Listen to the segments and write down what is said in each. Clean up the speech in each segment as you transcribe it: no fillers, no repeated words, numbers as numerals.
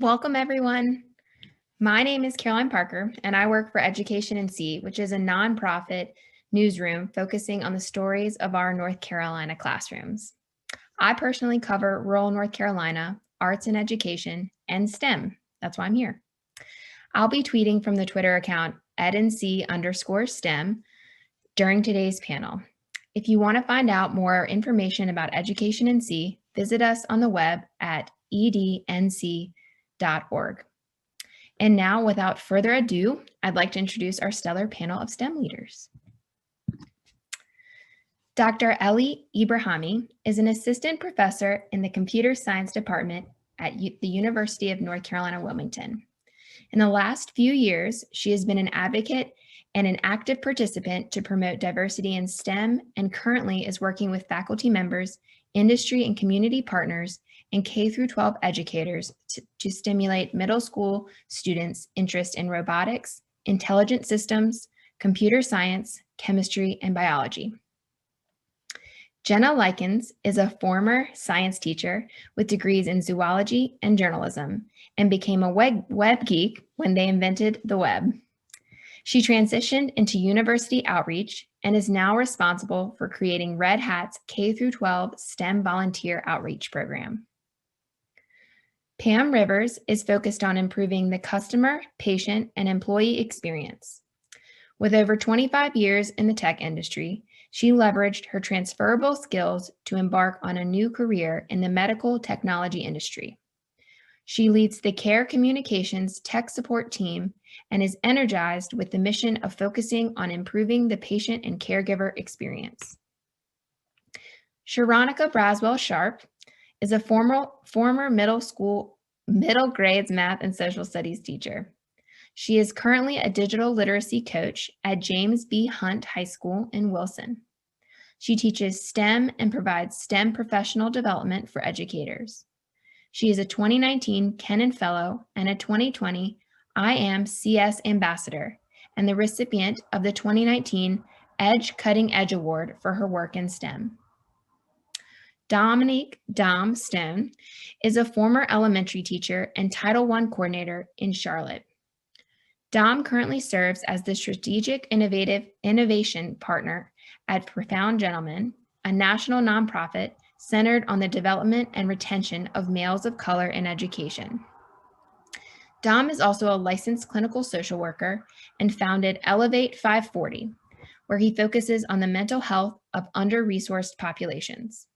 Welcome, everyone. My name is Caroline Parker, and I work for Education in C, which is a nonprofit newsroom focusing on the stories of our North Carolina classrooms. I personally cover rural North Carolina, arts and education, and STEM. That's why I'm here. I'll be tweeting from the Twitter account @NC_STEM during today's panel. If you want to find out more information about Education in C, visit us on the web at ednc.org. And now, without further ado, I'd like to introduce our stellar panel of STEM leaders. Dr. Ellie Ibrahami is an assistant professor in the computer science department at the University of North Carolina, Wilmington. In the last few years, she has been an advocate and an active participant to promote diversity in STEM, and currently is working with faculty members, industry and community partners, and K-12 educators to stimulate middle school students' interest in robotics, intelligent systems, computer science, chemistry, and biology. Jenna Likens is a former science teacher with degrees in zoology and journalism, and became a web geek when they invented the web. She transitioned into university outreach and is now responsible for creating Red Hat's K-12 STEM volunteer outreach program. Pam Rivers is focused on improving the customer, patient, and employee experience. With over 25 years in the tech industry, she leveraged her transferable skills to embark on a new career in the medical technology industry. She leads the Care Communications tech support team and is energized with the mission of focusing on improving the patient and caregiver experience. Sharonica Braswell Sharp is a former middle grades math and social studies teacher. She is currently a digital literacy coach at James B. Hunt High School in Wilson. She teaches STEM and provides STEM professional development for educators. She is a 2019 Kennan Fellow and a 2020 I Am CS Ambassador, and the recipient of the 2019 Edge Cutting Edge Award for her work in STEM. Dominique Dom Stone is a former elementary teacher and Title I coordinator in Charlotte. Dom currently serves as the Strategic Innovation Partner at Profound Gentlemen, a national nonprofit centered on the development and retention of males of color in education. Dom is also a licensed clinical social worker and founded Elevate 540, where he focuses on the mental health of under-resourced populations.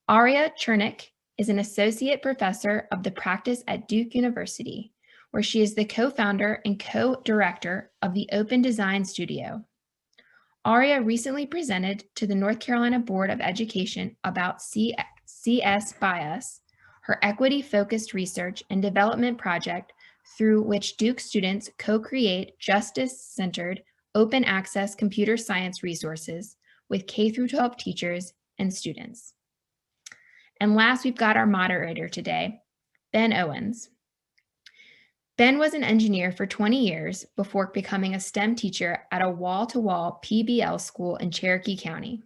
Aria Chernick is an associate professor of the practice at Duke University, where she is the co-founder and co-director of the Open Design Studio. Aria recently presented to the North Carolina Board of Education about CS Bias, her equity-focused research and development project through which Duke students co-create justice-centered, open-access computer science resources with K-12 teachers and students. And last, we've got our moderator today, Ben Owens. Ben was an engineer for 20 years before becoming a STEM teacher at a wall-to-wall PBL school in Cherokee County.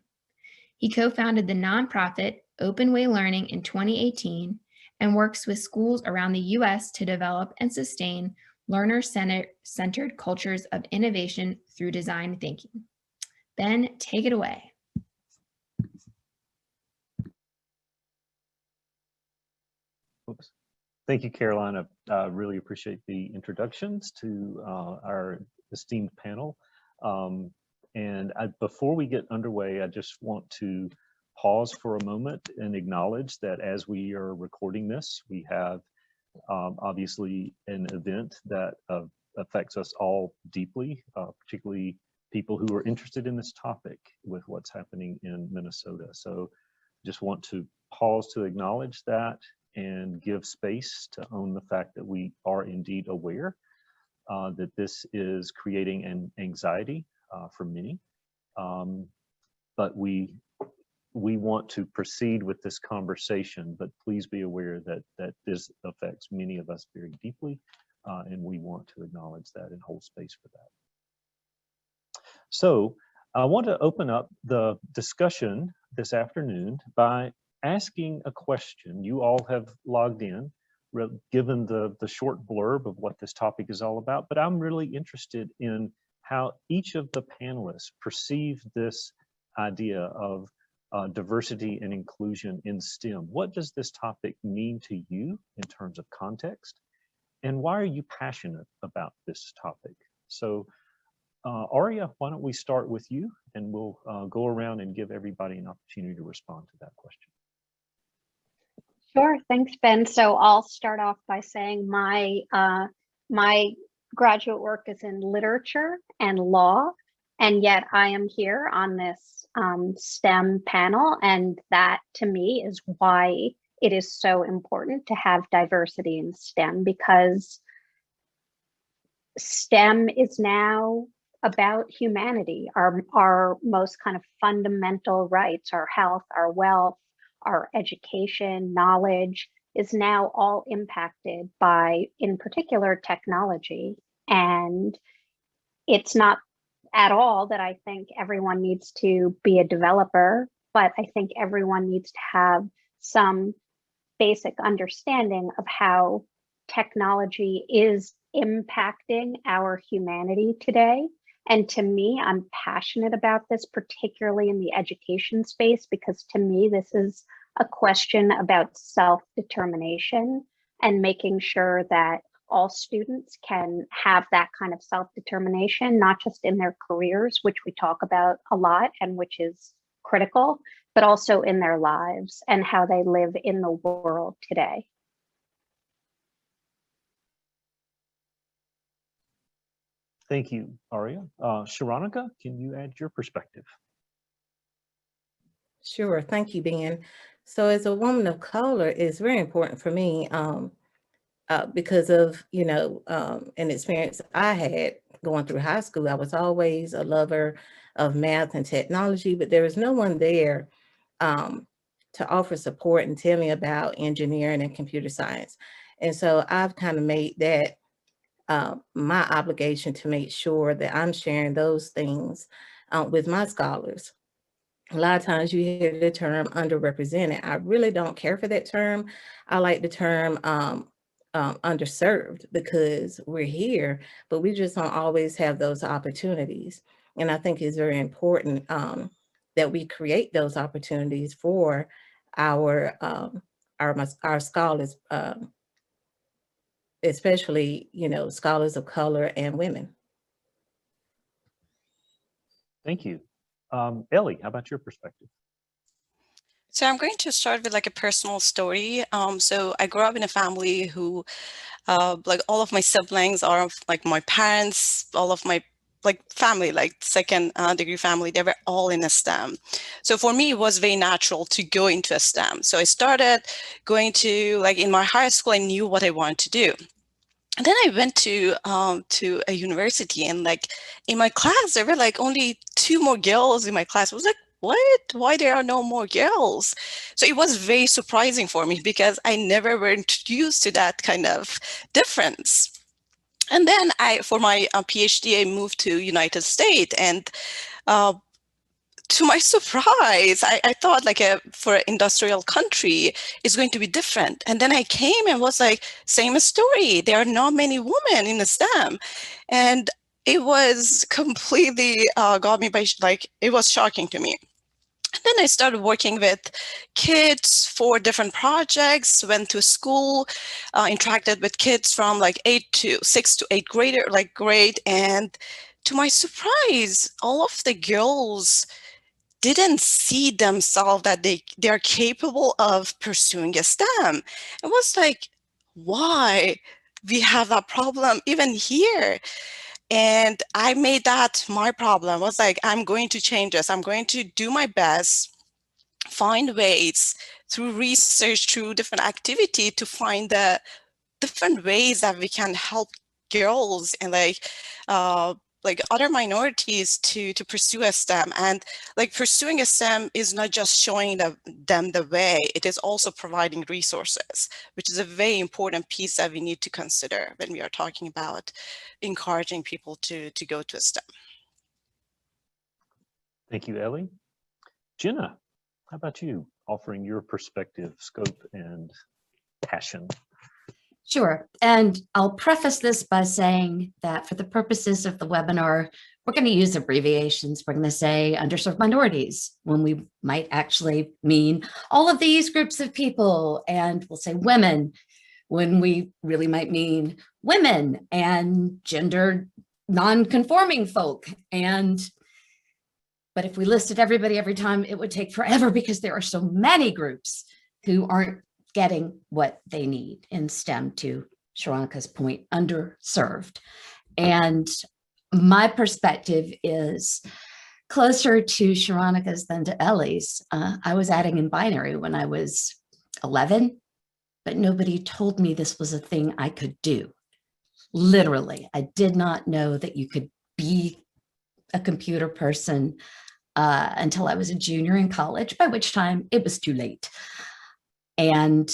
He co-founded the nonprofit Open Way Learning in 2018 and works with schools around the U.S. to develop and sustain learner-centered cultures of innovation through design thinking. Ben, take it away. Oops. Thank you, Caroline. I really appreciate the introductions to our esteemed panel. Before we get underway, I just want to pause for a moment and acknowledge that as we are recording this, we have obviously an event that affects us all deeply, particularly people who are interested in this topic with what's happening in Minnesota. So just want to pause to acknowledge that and give space to own the fact that we are indeed aware that this is creating an anxiety for many. But we want to proceed with this conversation, but please be aware that this affects many of us very deeply, and we want to acknowledge that and hold space for that. So I want to open up the discussion this afternoon by asking a question. You all have logged in given the short blurb of what this topic is all about, but I'm really interested in how each of the panelists perceive this idea of diversity and inclusion in STEM. What does this topic mean to you in terms of context? And why are you passionate about this topic? So Aria, why don't we start with you, and we'll go around and give everybody an opportunity to respond to that question. Sure, thanks, Ben. So I'll start off by saying my graduate work is in literature and law, and yet I am here on this STEM panel, and that to me is why it is so important to have diversity in STEM, because STEM is now about humanity, our most kind of fundamental rights, our health, our wealth, our education, knowledge is now all impacted by, in particular, technology. And it's not at all that I think everyone needs to be a developer, but I think everyone needs to have some basic understanding of how technology is impacting our humanity today. And to me, I'm passionate about this, particularly in the education space, because to me, this is a question about self-determination and making sure that all students can have that kind of self-determination, not just in their careers, which we talk about a lot and which is critical, but also in their lives and how they live in the world today. Thank you, Aria. Sharonica, can you add your perspective? Sure, thank you, Ben. So as a woman of color, it's very important for me because of, an experience I had going through high school. I was always a lover of math and technology, but there was no one there to offer support and tell me about engineering and computer science. And so I've kind of made that my obligation to make sure that I'm sharing those things with my scholars. A lot of times you hear the term underrepresented. I really don't care for that term. I like the term underserved, because we're here, but we just don't always have those opportunities. And I think it's very important that we create those opportunities for our scholars, especially, scholars of color and women. Thank you. Ellie, how about your perspective? So I'm going to start with like a personal story. So I grew up in a family who, like all of my siblings are like my parents, all of my family, like second degree family, they were all in a STEM. So for me, it was very natural to go into a STEM. So I started going to, like in my high school, I knew what I wanted to do. And then I went to a university, and like in my class, there were like only 2 more girls in my class. I was like, what? Why there are no more girls? So it was very surprising for me, because I never were introduced to that kind of difference. And then for my PhD, I moved to United States, and to my surprise, I thought like for an industrial country, it's going to be different. And then I came and was like, same story. There are not many women in the STEM. And it was completely got me by, it was shocking to me. And then I started working with kids for different projects, went to school, interacted with kids from like 6 to 8 grade. And to my surprise, all of the girls didn't see themselves that they're capable of pursuing a STEM. It was like, why we have that problem even here? And I made that my problem. I was like, I'm going to change this. I'm going to do my best, find ways through research, through different activity, to find the different ways that we can help girls and like other minorities to pursue a STEM. And like pursuing a STEM is not just showing them the way, it is also providing resources, which is a very important piece that we need to consider when we are talking about encouraging people to go to a STEM. Thank you, Ellie. Jenna, how about you, offering your perspective, scope, and passion? Sure. And I'll preface this by saying that for the purposes of the webinar, we're going to use abbreviations. We're going to say underserved minorities when we might actually mean all of these groups of people. And we'll say women when we really might mean women and gender non-conforming folk. But if we listed everybody every time, it would take forever because there are so many groups who aren't getting what they need in STEM, to Sharonica's point, underserved. And my perspective is closer to Sharonica's than to Ellie's. I was adding in binary when I was 11, but nobody told me this was a thing I could do. Literally, I did not know that you could be a computer person until I was a junior in college, by which time it was too late. And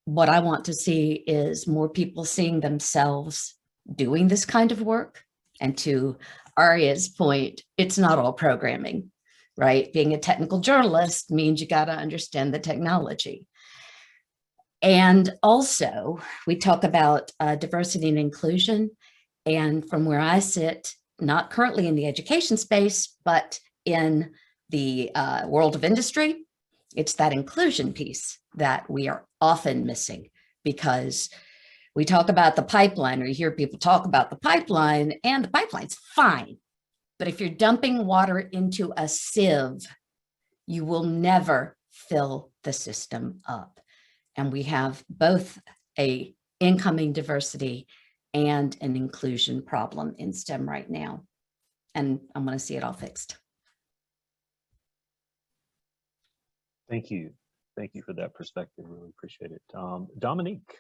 what I want to see is more people seeing themselves doing this kind of work. And to Aria's point, it's not all programming, right? Being a technical journalist means you got to understand the technology. And also, we talk about diversity and inclusion. And from where I sit, not currently in the education space, but in the world of industry, it's that inclusion piece that we are often missing, because we talk about the pipeline, or you hear people talk about the pipeline, and the pipeline's fine. But if you're dumping water into a sieve, you will never fill the system up. And we have both a incoming diversity and an inclusion problem in STEM right now. And I want to see it all fixed. Thank you. Thank you for that perspective. Really appreciate it. Dominique.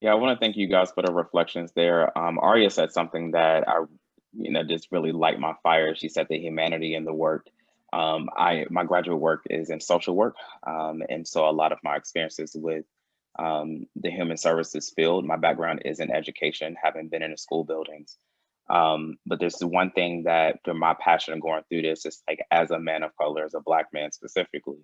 Yeah, I want to thank you guys for the reflections there. Aria said something that I, just really light my fire. She said the humanity in the work. My graduate work is in social work. And so a lot of my experiences with the human services field, my background is in education, having been in the school buildings. But there's the one thing that through my passion of going through this is, like, as a man of color, as a Black man specifically,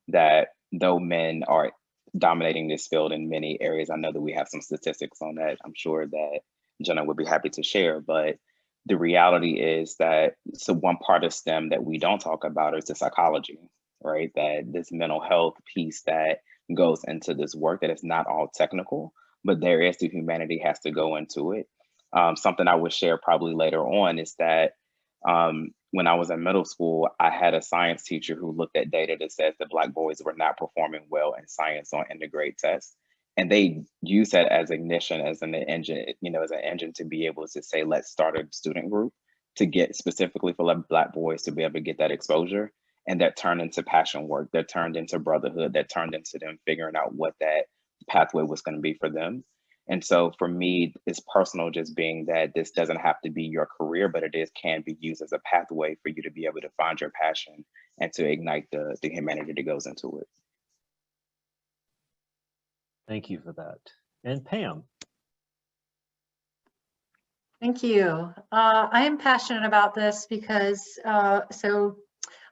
that though men are dominating this field in many areas, I know that we have some statistics on that. I'm sure that Jenna would be happy to share, but the reality is that so one part of STEM that we don't talk about is the psychology, right? That this mental health piece that goes into this work, that is not all technical, but there is the humanity has to go into it. Something I would share probably later on is that when I was in middle school, I had a science teacher who looked at data that says that Black boys were not performing well in science on end of grade tests. And they use that as ignition, as an engine, as an engine to be able to say, let's start a student group to get specifically for Black boys to be able to get that exposure. And that turned into passion work, that turned into brotherhood, that turned into them figuring out what that pathway was going to be for them. And so for me, it's personal, just being that this doesn't have to be your career, but it can be used as a pathway for you to be able to find your passion and to ignite the humanity that goes into it. Thank you for that. And Pam. Thank you. I am passionate about this because, so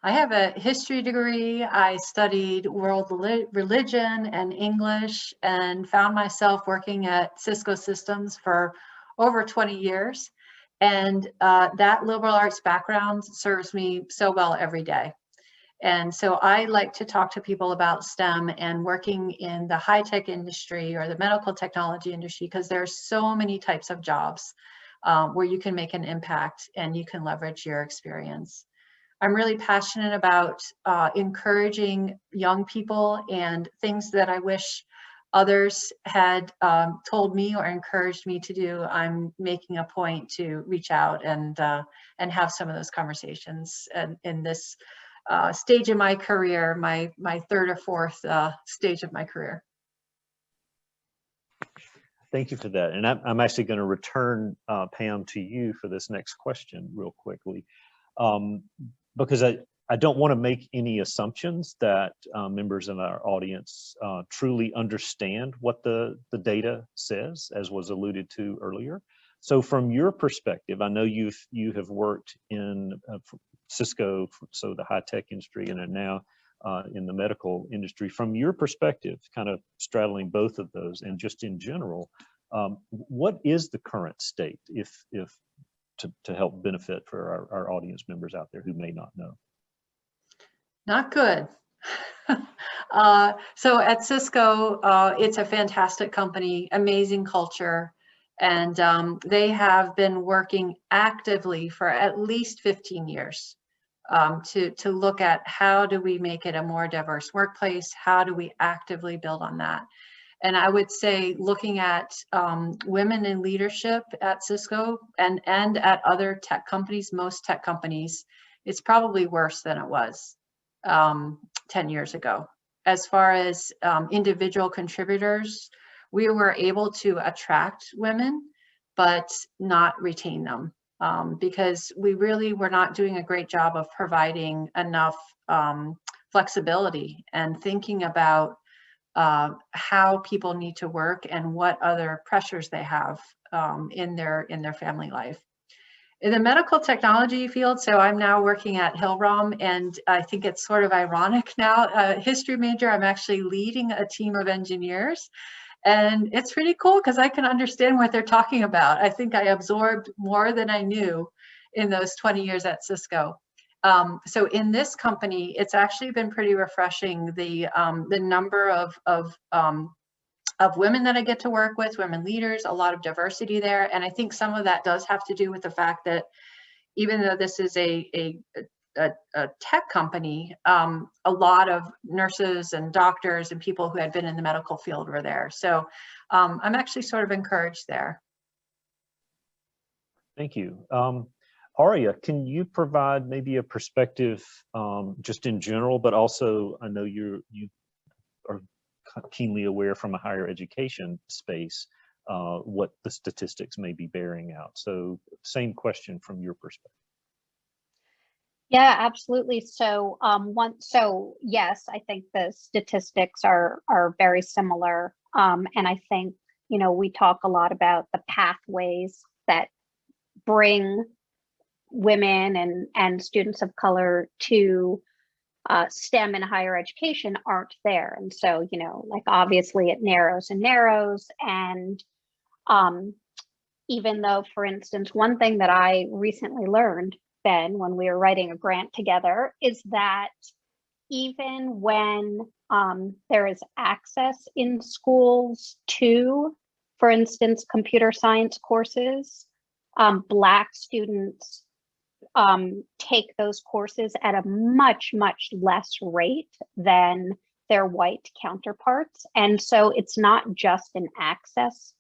I have a history degree. I studied world religion and English and found myself working at Cisco Systems for over 20 years. And that liberal arts background serves me so well every day. And so I like to talk to people about STEM and working in the high-tech industry or the medical technology industry, because there's so many types of jobs where you can make an impact and you can leverage your experience. I'm really passionate about encouraging young people, and things that I wish others had told me or encouraged me to do. I'm making a point to reach out and have some of those conversations. And in this stage of my career, my third or fourth stage of my career. Thank you for that. And I'm actually going to return, Pam, to you for this next question real quickly. Because I don't want to make any assumptions that members of our audience truly understand what the data says, as was alluded to earlier. So from your perspective, I know you have worked in Cisco, so the high tech industry, and are now in the medical industry. From your perspective, kind of straddling both of those, and just in general, what is the current state, if to help benefit for our audience members out there who may not know? Not good. So at Cisco, it's a fantastic company, amazing culture, and they have been working actively for at least 15 years to look at how do we make it a more diverse workplace, how do we actively build on that. And I would say looking at women in leadership at Cisco and at other tech companies, most tech companies, it's probably worse than it was 10 years ago. As far as individual contributors, we were able to attract women, but not retain them because we really were not doing a great job of providing enough flexibility and thinking about how people need to work and what other pressures they have in their family life. In the medical technology field, so I'm now working at Hillrom, and I think it's sort of ironic now, history major, I'm actually leading a team of engineers, and it's pretty cool because I can understand what they're talking about. I think I absorbed more than I knew in those 20 years at Cisco. So in this company, it's actually been pretty refreshing, the number of women that I get to work with, women leaders, a lot of diversity there. And I think some of that does have to do with the fact that even though this is a tech company, a lot of nurses and doctors and people who had been in the medical field were there. So I'm actually sort of encouraged there. Thank you. Aria, can you provide maybe a perspective just in general, but also I know you are keenly aware from a higher education space what the statistics may be bearing out. So same question from your perspective. Yeah, absolutely. So yes, I think the statistics are very similar. And I think, we talk a lot about the pathways that bring women and students of color to STEM and higher education aren't there. And so, like obviously it narrows and narrows. And even though, for instance, one thing that I recently learned, Ben, when we were writing a grant together, is that even when there is access in schools to, for instance, computer science courses, Black students take those courses at a much, much less rate than their white counterparts. And so it's not just an access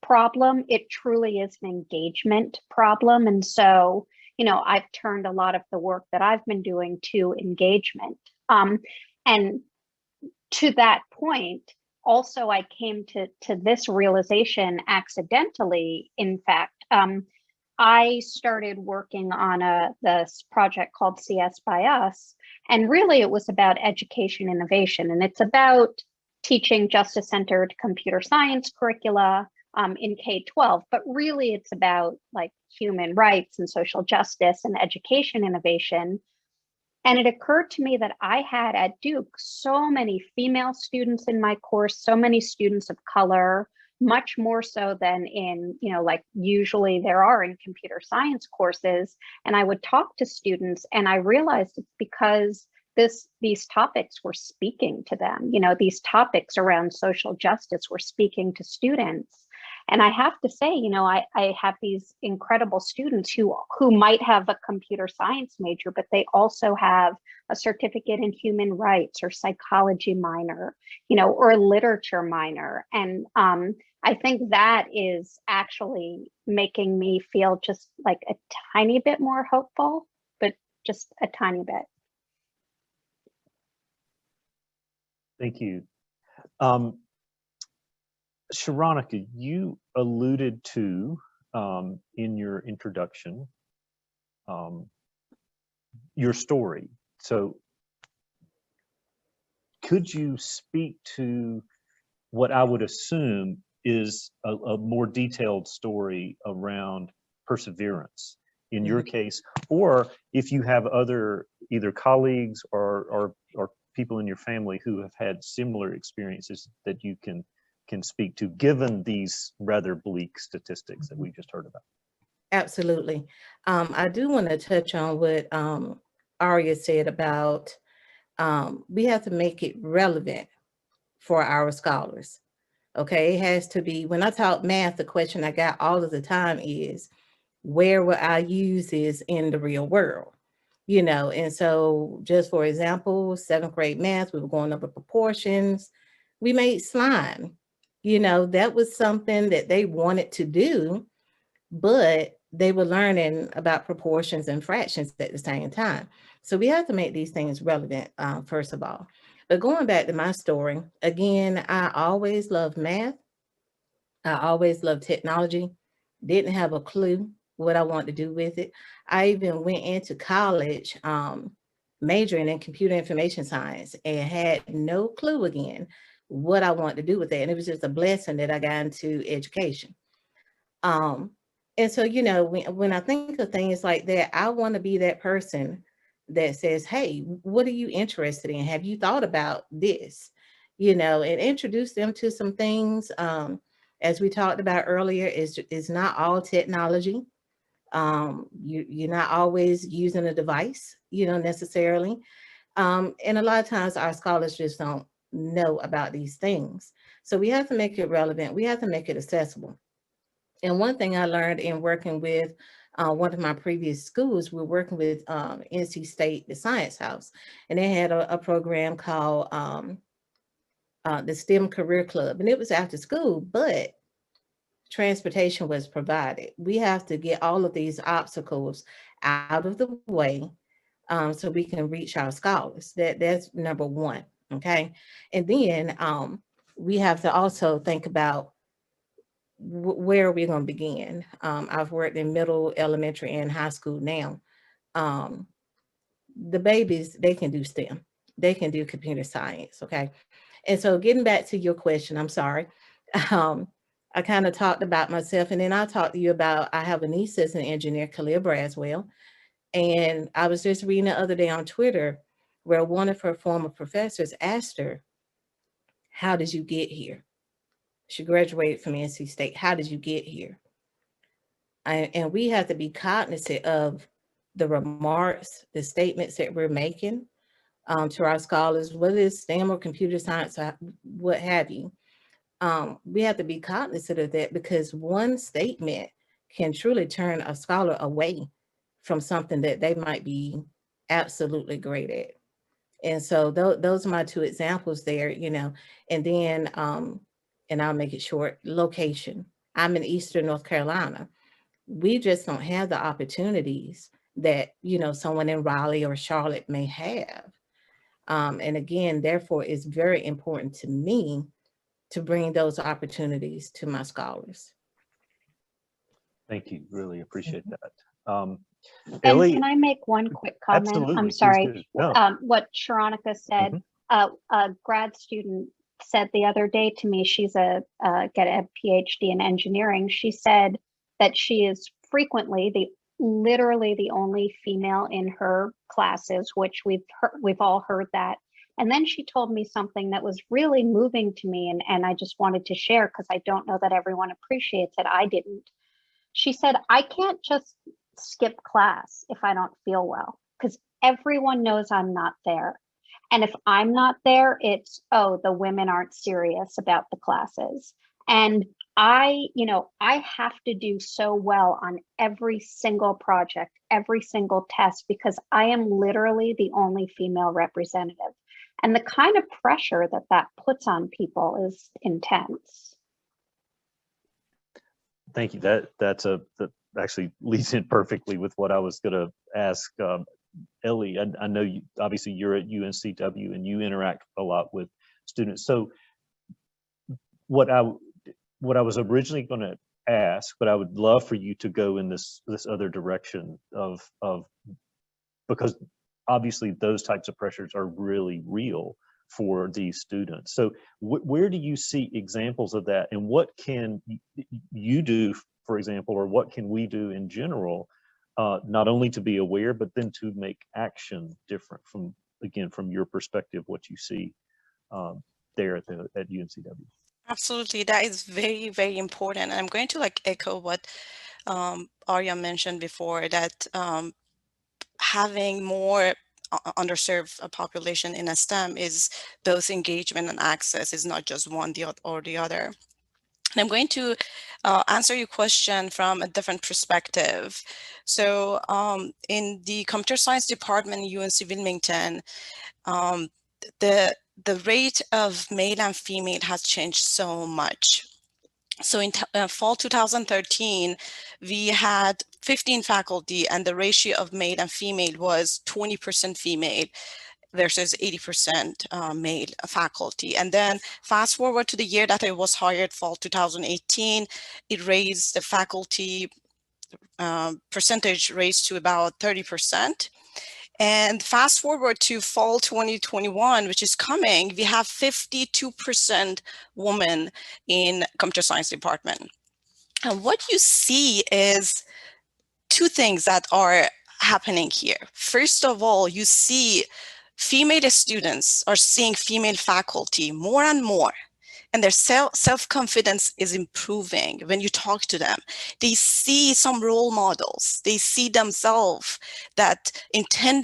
problem, it truly is an engagement problem. And so, I've turned a lot of the work that I've been doing to engagement. And to that point, also I came to this realization accidentally. In fact, I started working on this project called CS by Us, and really it was about education innovation, and it's about teaching justice-centered computer science curricula in K-12, but really it's about like human rights and social justice and education innovation. And it occurred to me that I had at Duke so many female students in my course, so many students of color, much more so than in, like usually there are in computer science courses. And I would talk to students and I realized it's because these topics were speaking to them. These topics around social justice were speaking to students. And I have to say, I have these incredible students who might have a computer science major, but they also have a certificate in human rights or psychology minor, or a literature minor. And I think that is actually making me feel just like a tiny bit more hopeful, but just a tiny bit. Thank you. Sharonica, you alluded to in your introduction your story. So could you speak to what I would assume is a more detailed story around perseverance in your case, or if you have other either colleagues or people in your family who have had similar experiences that you can speak to, given these rather bleak statistics that we just heard about? Absolutely. I do want to touch on what Aria said about we have to make it relevant for our scholars. Okay, it has to be, when I taught math, the question I got all of the time is, where will I use this in the real world? You know, and so just for example, 7th grade math, we were going over proportions. We made slime. You know, that was something that they wanted to do, but they were learning about proportions and fractions at the same time. So we have to make these things relevant, first of all. But going back to my story, again, I always loved math. I always loved technology. Didn't have a clue what I wanted to do with it. I even went into college majoring in computer information science and had no clue again what I wanted to do with that. And it was just a blessing that I got into education. And so, you know, when I think of things like that, I want to be that person that says, hey, what are you interested in? Have you thought about this? You know, and introduce them to some things. As we talked about earlier, is not all technology. You're not always using a device, you know, necessarily. And a lot of times our scholars just don't know about these things. So we have to make it relevant. We have to make it accessible. And one thing I learned in working with one of my previous schools, we're working with NC State, the Science House, and they had a program called the STEM Career Club, and it was after school, but transportation was provided. We have to get all of these obstacles out of the way so we can reach our scholars. That's number one, okay? And then we have to also think about where are we going to begin? I've worked in middle, elementary, and high school now. The babies, they can do STEM. They can do computer science, okay? And so getting back to your question, I'm sorry. I kind of talked about myself, and then I'll talk to you about, I have a niece as an engineer, Kalia Braswell. And I was just reading the other day on Twitter where one of her former professors asked her, how did you get here? She graduated from NC State. How did you get here? And we have to be cognizant of the remarks, the statements that we're making to our scholars, whether it's STEM or computer science or what have you. We have to be cognizant of that, because one statement can truly turn a scholar away from something that they might be absolutely great at. And so those are my two examples there, you know. And then, and I'll make it short, location. I'm in Eastern North Carolina. We just don't have the opportunities that, you know, someone in Raleigh or Charlotte may have. And again, therefore, it's very important to me to bring those opportunities to my scholars. Thank you. Really appreciate that. And Ellie, can I make one quick comment? absolutely, I'm please sorry. do. No. What Sharonica said, a grad student said the other day to me, she's get a PhD in engineering. She said that she is frequently literally the only female in her classes, which we've all heard that. And then she told me something that was really moving to me, and I just wanted to share because I don't know that everyone appreciates it. I didn't. She said, I can't just skip class if I don't feel well, because everyone knows I'm not there. And if I'm not there, it's, oh, the women aren't serious about the classes. And I have to do so well on every single project, every single test, because I am literally the only female representative. And the kind of pressure that puts on people is intense. Thank you. That actually leads in perfectly with what I was going to ask Ellie. I know you, obviously you're at UNCW and you interact a lot with students. So what I was originally going to ask, but I would love for you to go in this other direction of because obviously those types of pressures are really real for these students. So where do you see examples of that, and what can you do, for example, or what can we do in general, not only to be aware, but then to make action different from again, from your perspective, what you see there at UNCW. Absolutely, that is very, very important. And I'm going to like echo what Arya mentioned before, that having more underserved population in a STEM is both engagement and access, is not just one or the other. And I'm going to answer your question from a different perspective. So in the computer science department at UNC Wilmington, the rate of male and female has changed so much. So in fall 2013, we had 15 faculty, and the ratio of male and female was 20% female versus 80% male faculty. And then fast forward to the year that I was hired, fall 2018, it raised the faculty percentage raised to about 30%. And fast forward to fall 2021, which is coming, we have 52% women in computer science department. And what you see is two things that are happening here. First of all, you see female students are seeing female faculty more and more, and their self-confidence is improving when you talk to them. They see some role models. They see themselves that in 10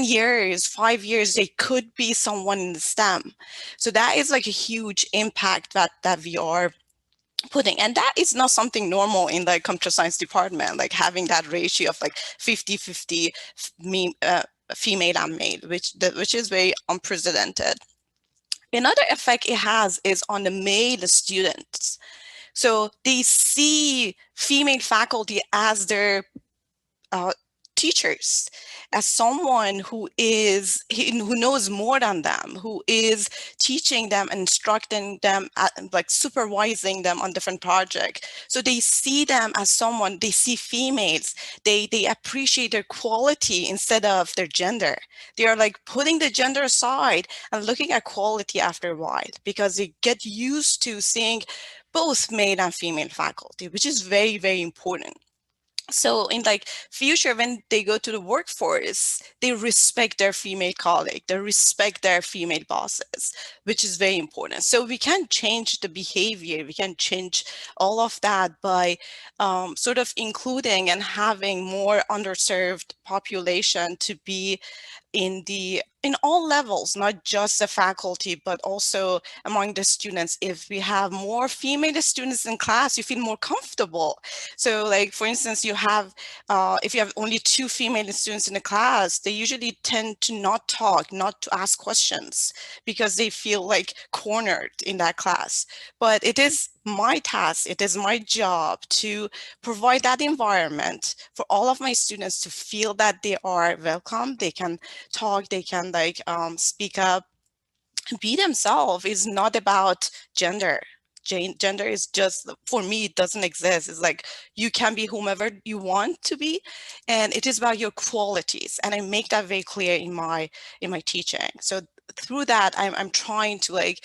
years, 5 years, they could be someone in the STEM. So that is like a huge impact that we are putting. And that is not something normal in the computer science department, like having that ratio of like 50-50 female and male, which is very unprecedented. Another effect it has is on the male students. So they see female faculty as their teachers, as someone who knows more than them, who is teaching them, instructing them, like supervising them on different projects. So they see them as someone, they see females, they appreciate their quality instead of their gender. They are like putting the gender aside and looking at quality after a while, because they get used to seeing both male and female faculty, which is very, very important. So in like future, when they go to the workforce, they respect their female colleague, they respect their female bosses, which is very important. So we can change the behavior, we can change all of that by sort of including and having more underserved population to be in all levels, not just the faculty, but also among the students. If we have more female students in class, you feel more comfortable. So like, for instance, you have, if you have only 2 female students in the class, they usually tend to not talk, not to ask questions, because they feel like cornered in that class. But it is my task, it is my job to provide that environment for all of my students to feel that they are welcome, they can talk, they can like speak up, be themselves. Is not about gender. Gender is just, for me, it doesn't exist. It's like you can be whomever you want to be, and it is about your qualities. And I make that very clear in my teaching. So through that, I'm trying to like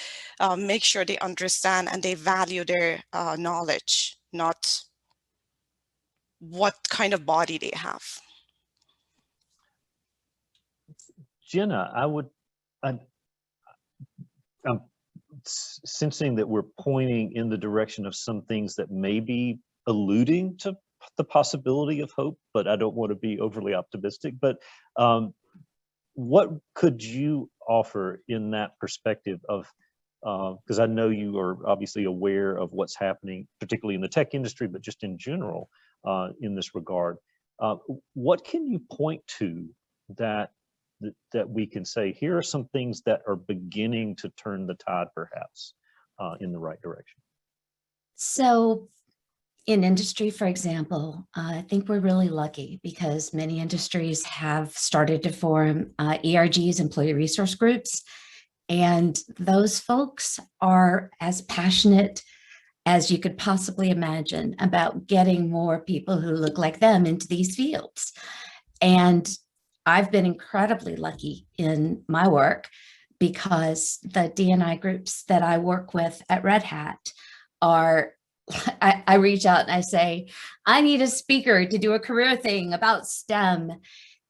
make sure they understand and they value their knowledge, not what kind of body they have. Jenna, I'm sensing that we're pointing in the direction of some things that may be alluding to the possibility of hope, but I don't want to be overly optimistic. But what could you offer in that perspective of, because I know you are obviously aware of what's happening, particularly in the tech industry, but just in general in this regard. What can you point to that we can say, here are some things that are beginning to turn the tide, perhaps, in the right direction? So in industry, for example, I think we're really lucky because many industries have started to form ERGs, employee resource groups, and those folks are as passionate as you could possibly imagine about getting more people who look like them into these fields. And I've been incredibly lucky in my work because the D&I groups that I work with at Red Hat are, I reach out and I say, I need a speaker to do a career thing about STEM.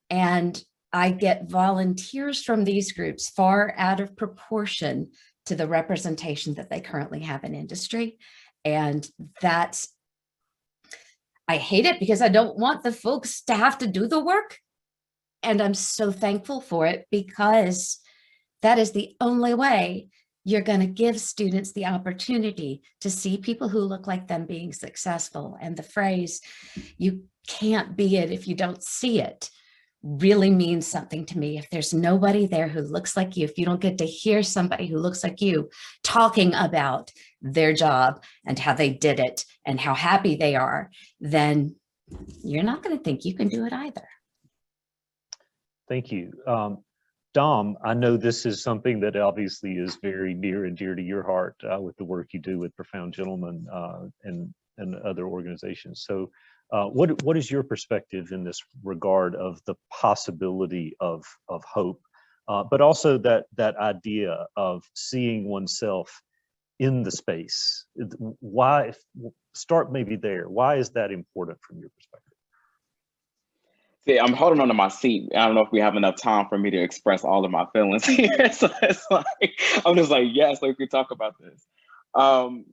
And I get volunteers from these groups far out of proportion to the representation that they currently have in industry. And that's, I hate it because I don't want the folks to have to do the work. And I'm so thankful for it, because that is the only way you're going to give students the opportunity to see people who look like them being successful. And the phrase, "you can't be it if you don't see it," really means something to me. If there's nobody there who looks like you, if you don't get to hear somebody who looks like you talking about their job and how they did it and how happy they are, then you're not going to think you can do it either. Thank you. Dom, I know this is something that obviously is very near and dear to your heart with the work you do with Profound Gentlemen and other organizations. So what is your perspective in this regard of the possibility of hope, but also that idea of seeing oneself in the space? Why, start maybe there. Why is that important from your perspective? See, I'm holding on to my seat. I don't know if we have enough time for me to express all of my feelings here. So it's like, I'm just like, yes, we could talk about this. I'm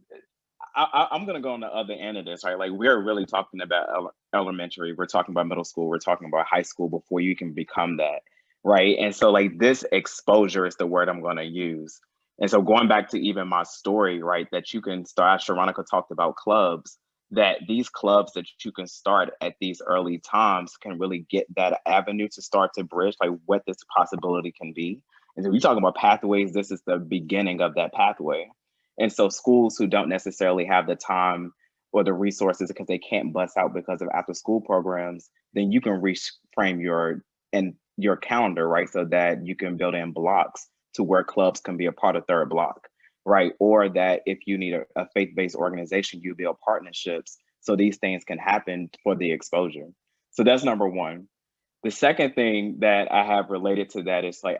going to go on the other end of this, right? Like, we're really talking about elementary. We're talking about middle school. We're talking about high school before you can become that, right? And so like this exposure is the word I'm going to use. And so going back to even my story, right, that you can start, Sharonica talked about clubs, that these clubs that you can start at these early times can really get that avenue to start to bridge like what this possibility can be. And so we're talking about pathways, this is the beginning of that pathway. And so schools who don't necessarily have the time or the resources because they can't bust out because of after school programs, then you can reframe your calendar, right? So that you can build in blocks to where clubs can be a part of third block. Right? Or that if you need a faith-based organization, you build partnerships so these things can happen for the exposure. So that's number one. The second thing that I have related to that is like,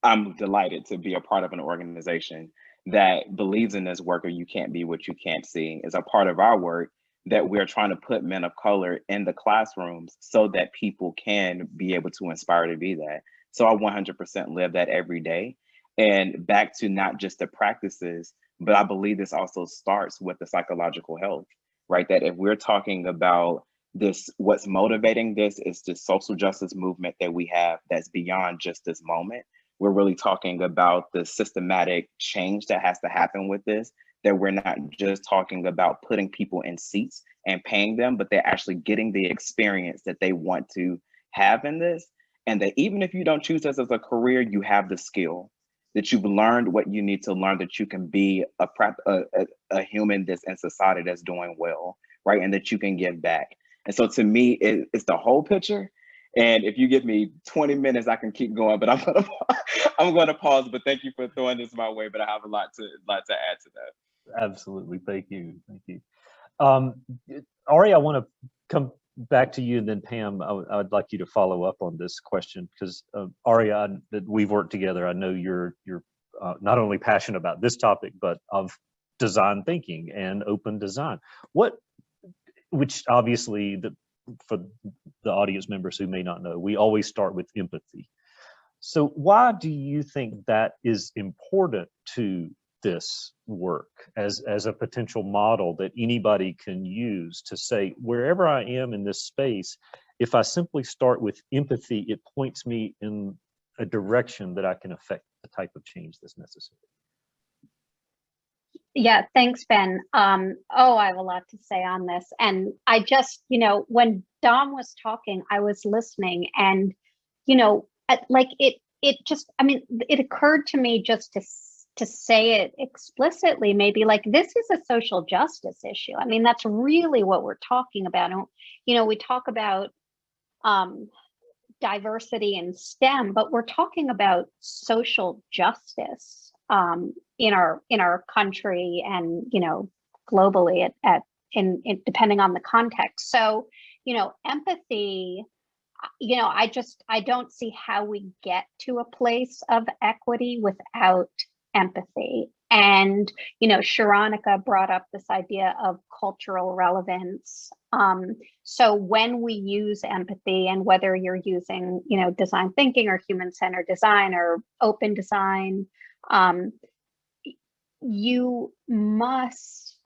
I'm delighted to be a part of an organization that believes in this work of you can't be what you can't see. Is a part of our work that we're trying to put men of color in the classrooms so that people can be able to inspire to be that. So I 100% live that every day. And back to not just the practices, but I believe this also starts with the psychological health, right? That if we're talking about this, what's motivating this is the social justice movement that we have that's beyond just this moment. We're really talking about the systematic change that has to happen with this, that we're not just talking about putting people in seats and paying them, but they're actually getting the experience that they want to have in this. And that even if you don't choose this as a career, you have the skill, that you've learned what you need to learn, that you can be a human that's in society that's doing well, right? And that you can give back. And so to me, it's the whole picture. And if you give me 20 minutes, I can keep going, but I'm gonna pause. But thank you for throwing this my way. But I have a lot to add to that. Absolutely, thank you, thank you. Ari, I want to come back to you, and then Pam, I would like you to follow up on this question, because Ari, that we've worked together, I know you're not only passionate about this topic, but of design thinking and open design. Which obviously, for the audience members who may not know, we always start with empathy. So why do you think that is important to this work as a potential model that anybody can use to say, wherever I am in this space, if I simply start with empathy, it points me in a direction that I can affect the type of change that's necessary? Yeah, thanks, Ben. I have a lot to say on this. And I just, when Dom was talking, I was listening, and, it occurred to me just to say it explicitly, maybe like this is a social justice issue. I mean, that's really what we're talking about. And, we talk about diversity in STEM, but we're talking about social justice in our country and globally in depending on the context. So empathy, I don't see how we get to a place of equity without empathy. And, Sharonica brought up this idea of cultural relevance. So when we use empathy, and whether you're using, design thinking or human-centered design or open design, you must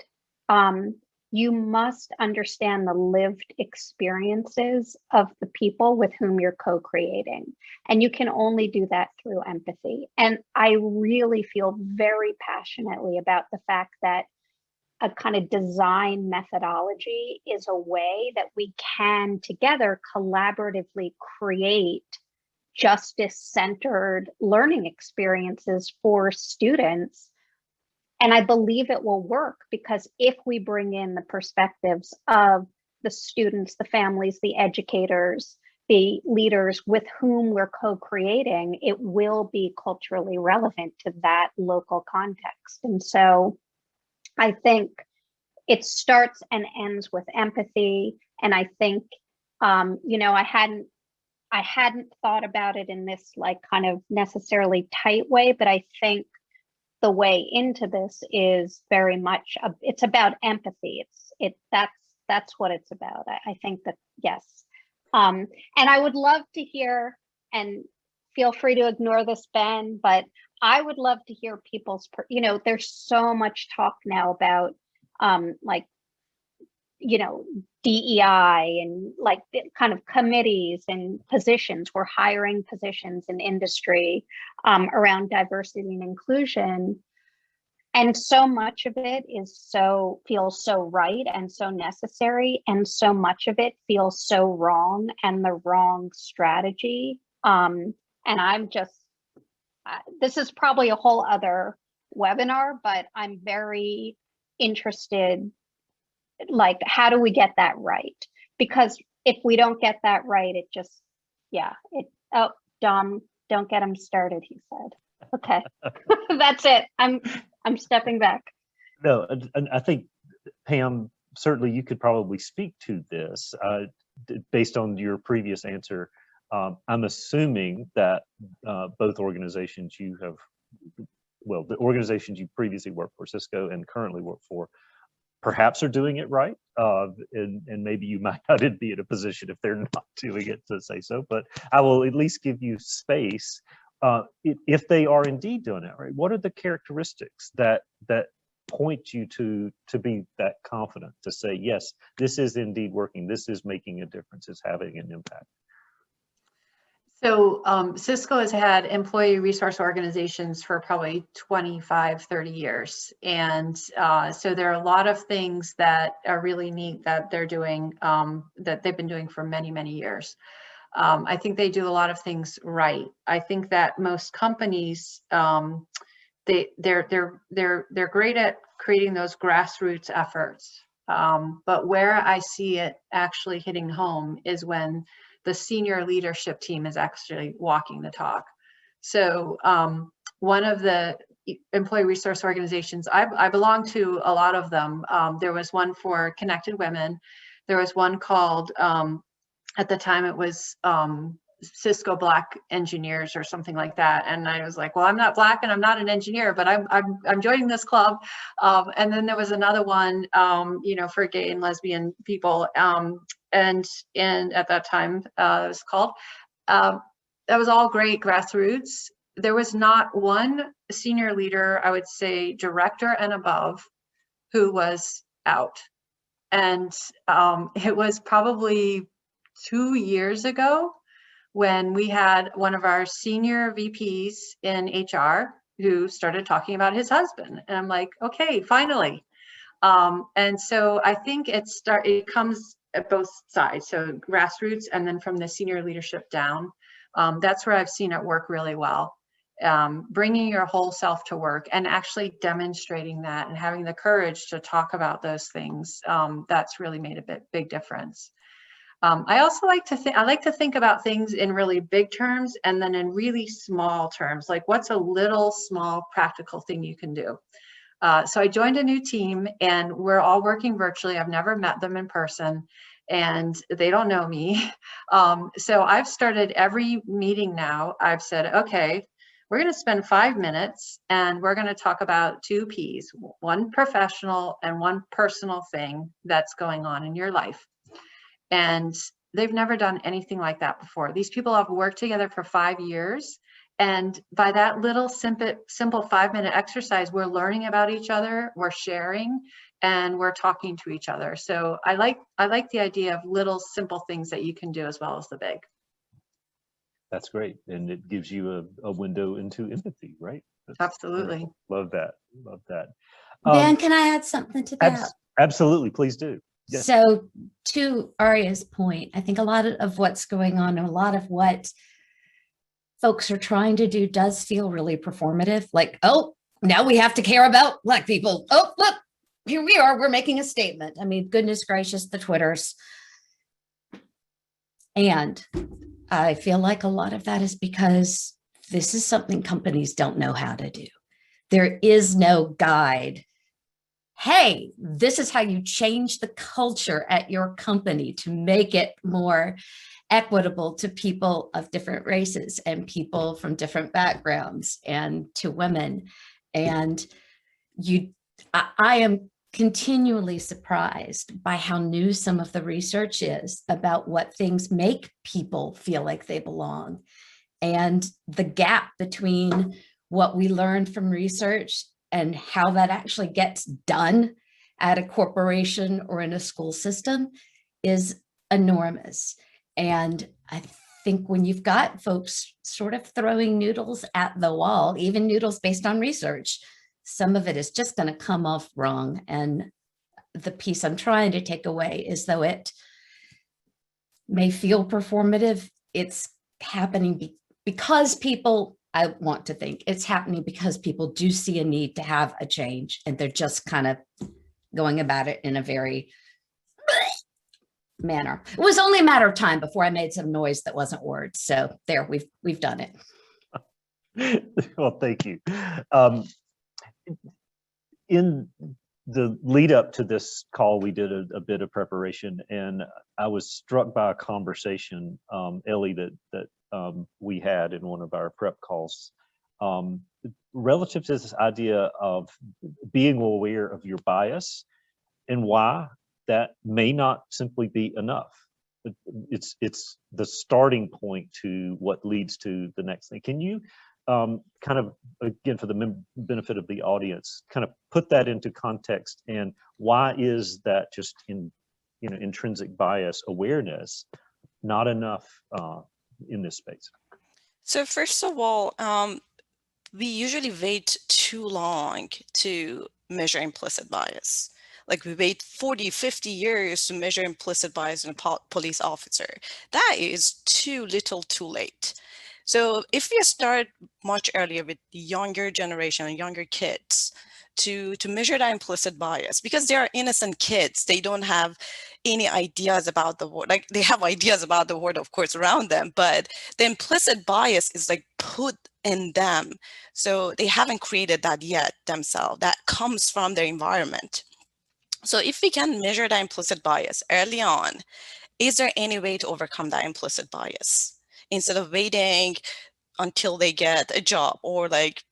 understand the lived experiences of the people with whom you're co-creating. And you can only do that through empathy. And I really feel very passionately about the fact that a kind of design methodology is a way that we can together collaboratively create justice-centered learning experiences for students. And I believe it will work, because if we bring in the perspectives of the students, the families, the educators, the leaders with whom we're co-creating, it will be culturally relevant to that local context. And so I think it starts and ends with empathy. And I think, I hadn't thought about it in this kind of necessarily tight way, but I think the way into this is very much it's about empathy. That's what it's about. I think that, yes. And I would love to hear, and feel free to ignore this, Ben, but I would love to hear people's, there's so much talk now about DEI and kind of committees and positions. We're hiring positions in industry around diversity and inclusion. And so much of it feels so right and so necessary. And so much of it feels so wrong and the wrong strategy. And I'm just, this is probably a whole other webinar, but I'm very interested, how do we get that right? Because if we don't get that right, it just, Dom, don't get him started, he said. Okay, that's it. I'm stepping back. No, and I think, Pam, certainly you could probably speak to this based on your previous answer. I'm assuming that both organizations the organizations you previously worked for, Cisco, and currently work for, perhaps are doing it right, and maybe you might not be in a position, if they're not doing it, to say so, but I will at least give you space. If they are indeed doing it right, what are the characteristics that point you to be that confident to say, yes, this is indeed working, this is making a difference, it's having an impact? So Cisco has had employee resource organizations for probably 25, 30 years. And so there are a lot of things that are really neat that they're doing, that they've been doing for many, many years. I think they do a lot of things right. I think that most companies, they're great at creating those grassroots efforts. But where I see it actually hitting home is when the senior leadership team is actually walking the talk. So one of the employee resource organizations, I belong to a lot of them. There was one for Connected Women. There was one called, at the time it was Cisco Black Engineers or something like that. And I was like, well, I'm not Black and I'm not an engineer, but I'm joining this club. And then there was another one, for gay and lesbian people. And at that time, it was called, that was all great grassroots. There was not one senior leader, I would say director and above, who was out. And it was probably 2 years ago when we had one of our senior VPs in HR who started talking about his husband. And I'm like, okay, finally. And so I think it comes at both sides. So grassroots and then from the senior leadership down. That's where I've seen it work really well. Bringing your whole self to work and actually demonstrating that and having the courage to talk about those things. That's really made a big difference. I also like to think about things in really big terms and then in really small terms, like what's a little small practical thing you can do. So I joined a new team and we're all working virtually. I've never met them in person and they don't know me. So I've started every meeting now. I've said, okay, we're going to spend 5 minutes and we're going to talk about 2 P's, one professional and one personal thing that's going on in your life. And they've never done anything like that before. These people have worked together for 5 years. And by that little simple 5-minute exercise, we're learning about each other, we're sharing, and we're talking to each other. So I like the idea of little simple things that you can do as well as the big. That's great. And it gives you a window into empathy, right? Absolutely. Wonderful. Love that. Love that. Dan, can I add something to that? Absolutely. Please do. Yes. So to Aria's point, I think a lot of what's going on and a lot of what folks are trying to do does feel really performative. Like, oh, now we have to care about Black people. Oh, look, here we are. We're making a statement. I mean, goodness gracious, the Twitters. And I feel like a lot of that is because this is something companies don't know how to do. There is no guide. Hey, this is how you change the culture at your company to make it more equitable to people of different races and people from different backgrounds and to women. And I am continually surprised by how new some of the research is about what things make people feel like they belong. And the gap between what we learned from research and how that actually gets done at a corporation or in a school system is enormous. And I think when you've got folks sort of throwing noodles at the wall, even noodles based on research, some of it is just going to come off wrong. And the piece I'm trying to take away is, though it may feel performative, it's happening because people, I want to think it's happening because people do see a need to have a change, and they're just kind of going about it in a very manner. It was only a matter of time before I made some noise that wasn't words. So there, we've done it. Well, thank you. In the lead up to this call, we did a bit of preparation, and I was struck by a conversation, Ellie, that we had in one of our prep calls, relative to this idea of being aware of your bias and why that may not simply be enough. It's the starting point to what leads to the next thing. Can you kind of, again, for the benefit of the audience, kind of put that into context, and why is that just intrinsic bias awareness not enough in this space? So first of all, we usually wait too long to measure implicit bias. Like we wait 40, 50 years to measure implicit bias in a police officer. That is too little too late. So if we start much earlier with the younger generation and younger kids to measure that implicit bias, because they are innocent kids, they don't have any ideas about the world. Like they have ideas about the world, of course, around them, but the implicit bias is like put in them. So they haven't created that yet themselves. That comes from their environment. So if we can measure that implicit bias early on, is there any way to overcome that implicit bias instead of waiting until they get a job or like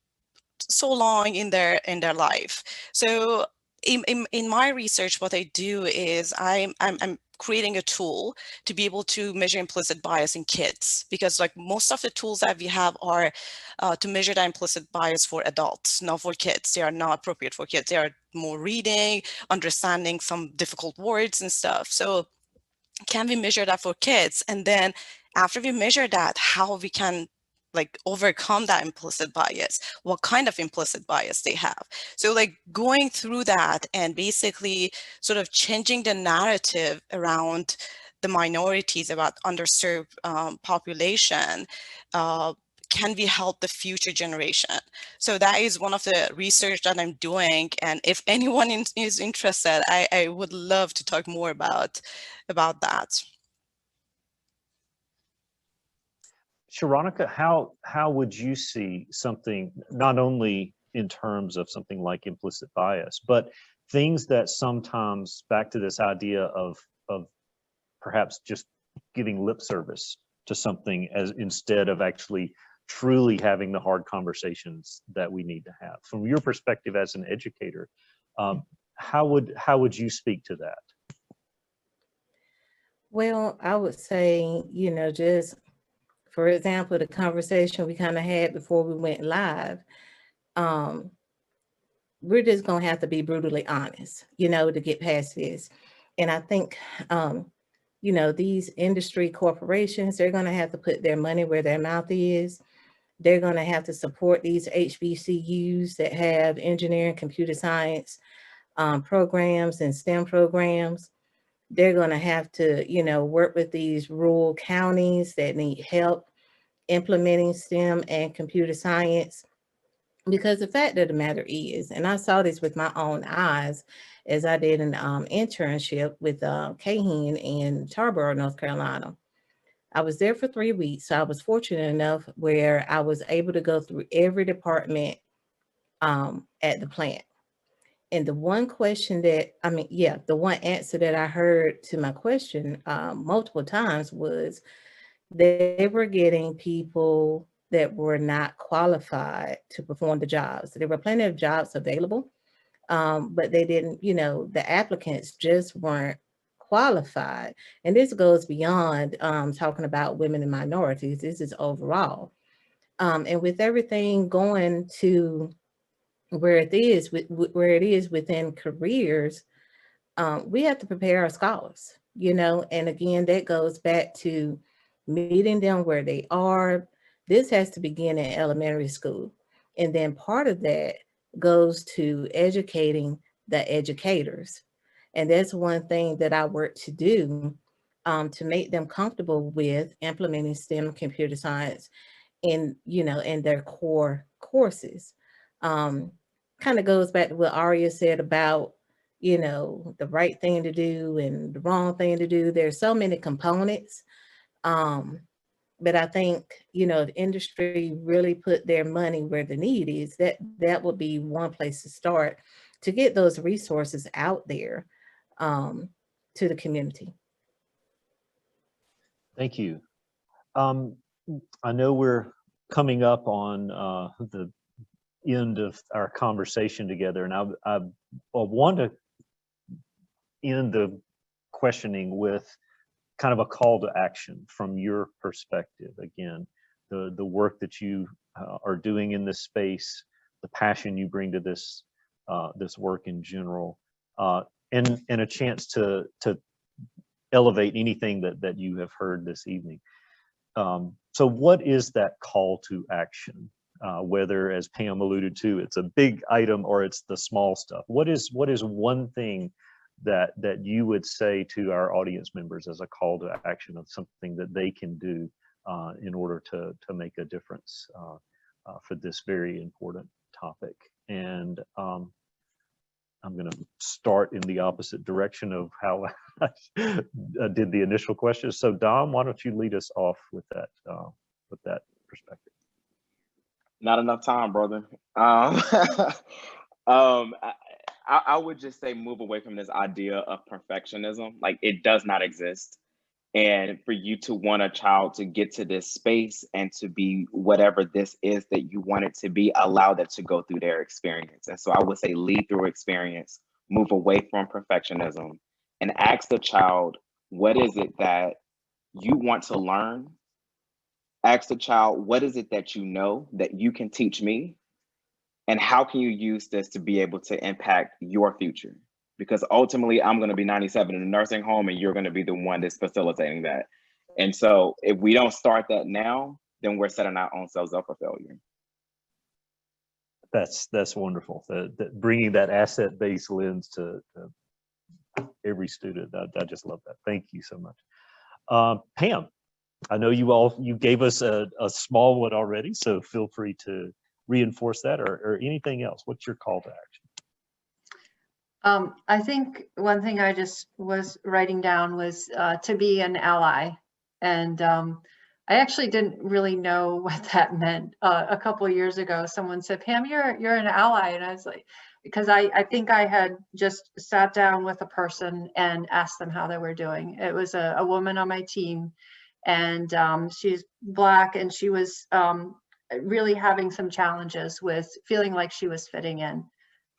so long in their life? So in my research, what I do is I'm creating a tool to be able to measure implicit bias in kids, because like most of the tools that we have are to measure the implicit bias for adults, not for kids. They are not appropriate for kids. They are more reading, understanding some difficult words and stuff. So can we measure that for kids? And then after we measure that, how we can like overcome that implicit bias, what kind of implicit bias they have. So like going through that and basically sort of changing the narrative around the minorities, about underserved population, can we help the future generation? So that is one of the research that I'm doing. And if anyone is interested, I would love to talk more about that. Sharonica, how would you see something, not only in terms of something like implicit bias, but things that sometimes, back to this idea of perhaps just giving lip service to something as instead of actually truly having the hard conversations that we need to have. From your perspective as an educator, how would you speak to that? Well, I would say, just for example, the conversation we kind of had before we went live, we're just going to have to be brutally honest, to get past this. And I think, these industry corporations, they're going to have to put their money where their mouth is. They're going to have to support these HBCUs that have engineering, computer science programs and STEM programs. They're going to have to, work with these rural counties that need help implementing STEM and computer science. Because the fact of the matter is, and I saw this with my own eyes as I did an internship with Cahan in Tarboro, North Carolina. I was there for 3 weeks. So I was fortunate enough where I was able to go through every department at the plant. And the one question the one answer that I heard to my question multiple times was they were getting people that were not qualified to perform the jobs. There were plenty of jobs available, but they didn't, the applicants just weren't qualified. And this goes beyond talking about women and minorities. This is overall. And with everything going to where it is within careers, we have to prepare our scholars, and again, that goes back to meeting them where they are. This has to begin in elementary school. And then part of that goes to educating the educators. And that's one thing that I work to do to make them comfortable with implementing STEM computer science in their core courses. Kind of goes back to what Aria said about the right thing to do and the wrong thing to do. There's so many components. But I think, if industry really put their money where the need is, that would be one place to start to get those resources out there to the community. Thank you. I know we're coming up on the end of our conversation together, and I want to end the questioning with kind of a call to action from your perspective. Again, the work that you are doing in this space, the passion you bring to this this work in general, and a chance to elevate anything that you have heard this evening. So what is that call to action? Whether, as Pam alluded to, it's a big item or it's the small stuff. What is one thing that you would say to our audience members as a call to action of something that they can do in order to make a difference for this very important topic? And I'm going to start in the opposite direction of how I did the initial question. So Dom, why don't you lead us off with that perspective? Not enough time, brother. I would just say move away from this idea of perfectionism. Like, it does not exist. And for you to want a child to get to this space and to be whatever this is that you want it to be, allow that to go through their experience. And so I would say lead through experience, move away from perfectionism, and ask the child, what is it that you want to learn? Ask the child, what is it that you know that you can teach me? And how can you use this to be able to impact your future? Because ultimately, I'm going to be 97 in a nursing home, and you're going to be the one that's facilitating that. And so if we don't start that now, then we're setting our own selves up for failure. That's wonderful. Bringing that asset-based lens to every student. I just love that. Thank you so much. Pam, I know you gave us a small one already, so feel free to reinforce that or anything else. What's your call to action? I think one thing I just was writing down was to be an ally. And I actually didn't really know what that meant. A couple of years ago, someone said, Pam, you're an ally. And I was like, because I think I had just sat down with a person and asked them how they were doing. It was a woman on my team, and she's Black, and she was really having some challenges with feeling like she was fitting in.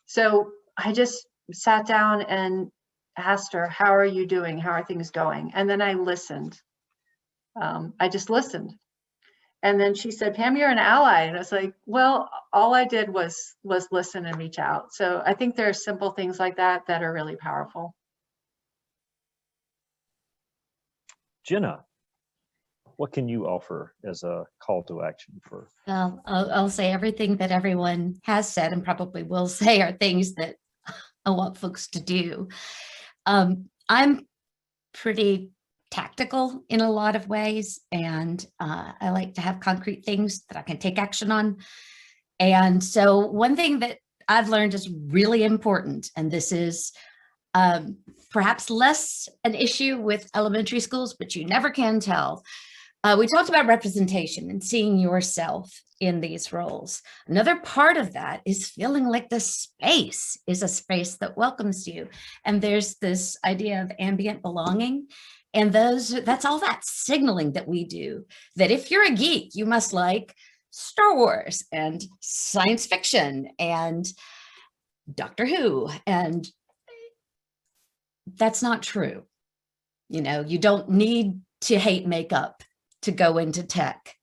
So I just sat down and asked her, how are you doing? How are things going? And then I listened. I just listened. And then she said, Pam, you're an ally. And I was like, well, all I did was listen and reach out. So I think there are simple things like that that are really powerful. Jenna, what can you offer as a call to action for? Well, I'll say everything that everyone has said and probably will say are things that I want folks to do. I'm pretty tactical in a lot of ways, and I like to have concrete things that I can take action on. And so one thing that I've learned is really important, and this is perhaps less an issue with elementary schools, but you never can tell. We talked about representation and seeing yourself in these roles. Another part of that is feeling like the space is a space that welcomes you. And there's this idea of ambient belonging. And that's all that signaling that we do, that if you're a geek, you must like Star Wars and science fiction and Doctor Who. And that's not true. You know, you don't need to hate makeup to go into tech.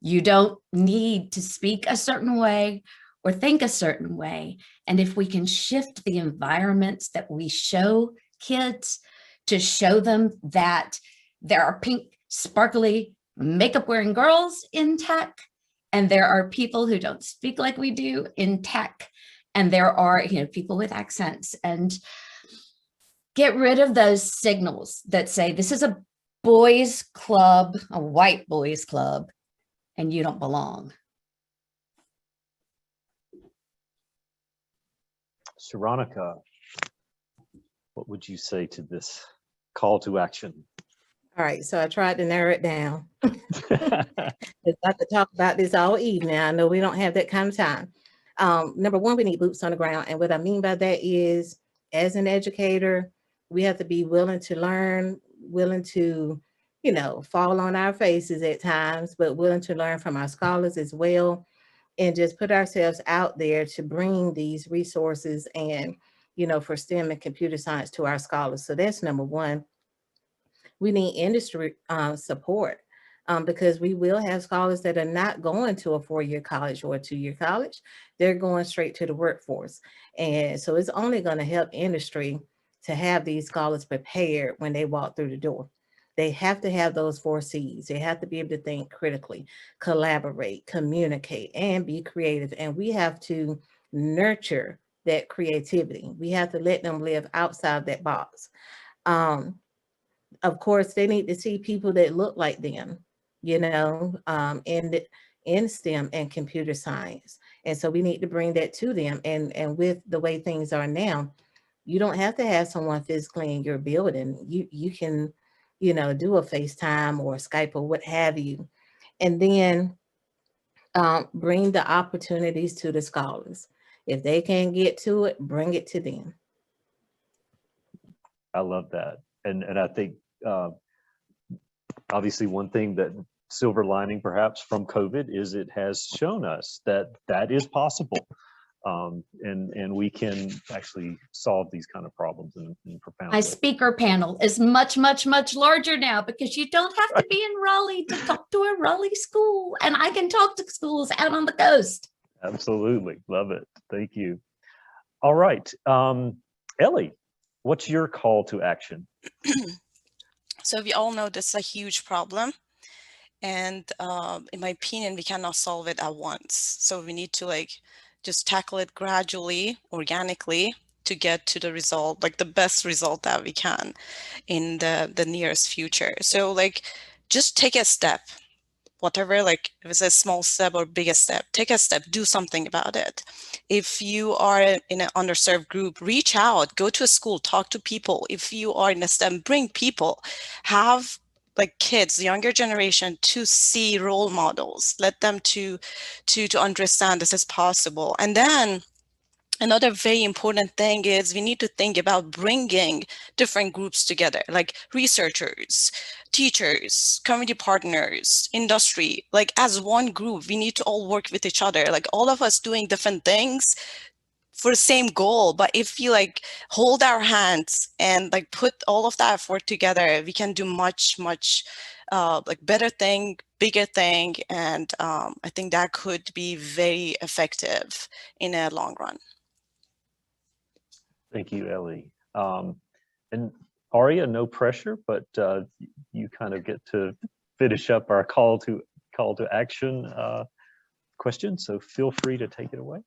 You don't need to speak a certain way or think a certain way. And if we can shift the environments that we show kids to show them that there are pink, sparkly, makeup wearing girls in tech, and there are people who don't speak like we do in tech, and there are, you know, people with accents, and get rid of those signals that say this is a boys club, a white boys club, and you don't belong. Sharonica, what would you say to this call to action? All right, so I tried to narrow it down. I'd like to talk about this all evening. I know we don't have that kind of time. Number one, we need boots on the ground. And what I mean by that is, as an educator, we have to be willing to learn, willing to, you know, fall on our faces at times, but willing to learn from our scholars as well, and just put ourselves out there to bring these resources and, you know, for STEM and computer science to our scholars. So that's number one. We need industry support because we will have scholars that are not going to a 4-year college or a 2-year college. They're going straight to the workforce. And so it's only going to help industry to have these scholars prepared when they walk through the door. They have to have those 4 C's. They have to be able to think critically, collaborate, communicate, and be creative. And we have to nurture that creativity. We have to let them live outside that box. Of course, they need to see people that look like them, you know, in STEM and computer science. And so we need to bring that to them. And with the way things are now, you don't have to have someone physically in your building. You can, you know, do a FaceTime or Skype or what have you. And then bring the opportunities to the scholars. If they can't get to it, bring it to them. I love that. And I think obviously one thing that silver lining perhaps from COVID is it has shown us that that is possible. And we can actually solve these kind of problems in profound My ways. speaker panel is much, much, much larger now because you don't have to be in Raleigh to talk to a Raleigh school. And I can talk to schools out on the coast. Absolutely. Love it. Thank you. All right. Ellie, what's your call to action? So we all know this is a huge problem. And in my opinion, we cannot solve it at once. So we need to just tackle it gradually, organically, to get to the result, like the best result that we can in the nearest future. So just take a step, whatever, if it's a small step or biggest step, take a step, do something about it. If you are in an underserved group, reach out, go to a school, talk to people. If you are in a STEM, bring people, have kids, the younger generation, to see role models, let them to understand this is possible. And then Another very important thing is we need to think about bringing different groups together, like researchers, teachers, community partners, industry, like as one group, we need to all work with each other, like all of us doing different things for the same goal. But if we like hold our hands and like put all of that effort together, we can do much like better thing, bigger thing. And I think that could be very effective in a long run. Thank you, Ellie. And Aria, no pressure, but you kind of get to finish up our call to action question. So feel free to take it away.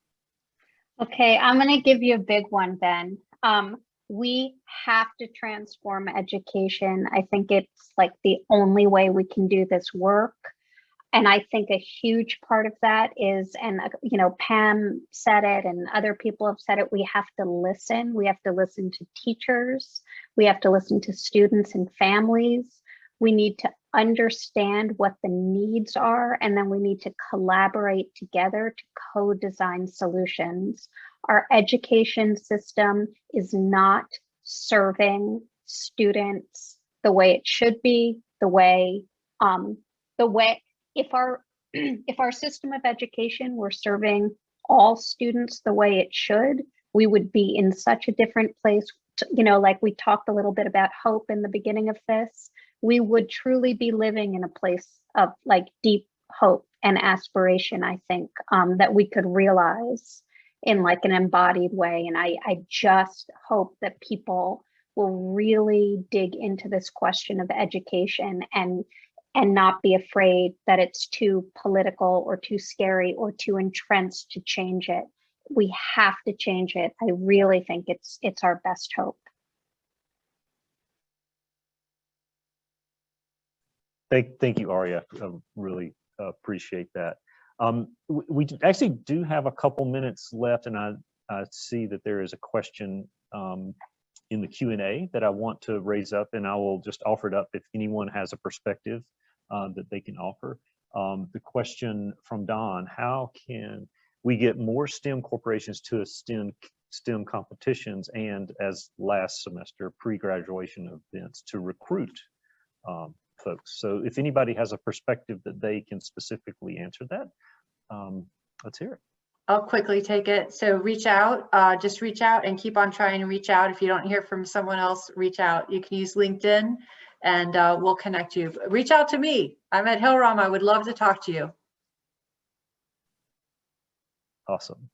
Okay, I'm going to give you a big one, Ben. We have to transform education. I think it's like the only way we can do this work. And I think a huge part of that is, and you know, Pam said it and other people have said it, we have to listen. We have to listen to teachers. We have to listen to students and families. We need to understand what the needs are, and then we need to collaborate together to co-design solutions. Our education system is not serving students the way it should be, if our system of education were serving all students the way it should, we would be in such a different place. You know, like we talked a little bit about hope in the beginning of this, we would truly be living in a place of like deep hope and aspiration, I think, that we could realize in like an embodied way. And I just hope that people will really dig into this question of education and not be afraid that it's too political or too scary or too entrenched to change it. We have to change it. I really think it's our best hope. Thank you, Aria. I really appreciate that. We actually do have a couple minutes left, and I see that there is a question in the Q&A that I want to raise up, and I will just offer it up if anyone has a perspective that they can offer. The question from Don: how can we get more STEM corporations to attend STEM competitions and, as last semester, pre-graduation events to recruit folks? So if anybody has a perspective that they can specifically answer that, let's hear it. I'll quickly take it. So reach out, just reach out and keep on trying to reach out. If you don't hear from someone else, reach out. You can use LinkedIn and we'll connect you. Reach out to me. I'm at Hillrom. I would love to talk to you. Awesome.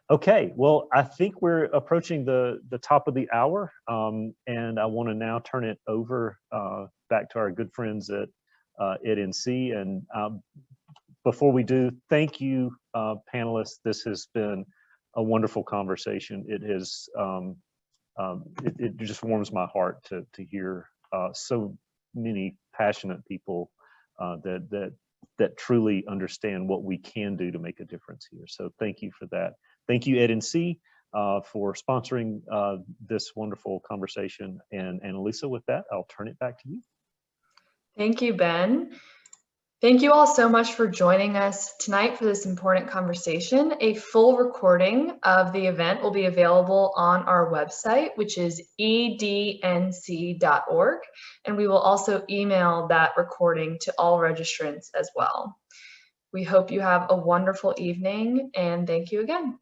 Okay, well, I think we're approaching the top of the hour, and I want to now turn it over back to our good friends at NC. And before we do, thank you, panelists. This has been a wonderful conversation. It is, it just warms my heart to hear so many passionate people that truly understand what we can do to make a difference here. So thank you for that. Thank you, NC, for sponsoring this wonderful conversation. And Annalisa, with that, I'll turn it back to you. Thank you, Ben. Thank you all so much for joining us tonight for this important conversation. A full recording of the event will be available on our website, which is ednc.org, and we will also email that recording to all registrants as well. We hope you have a wonderful evening, and thank you again.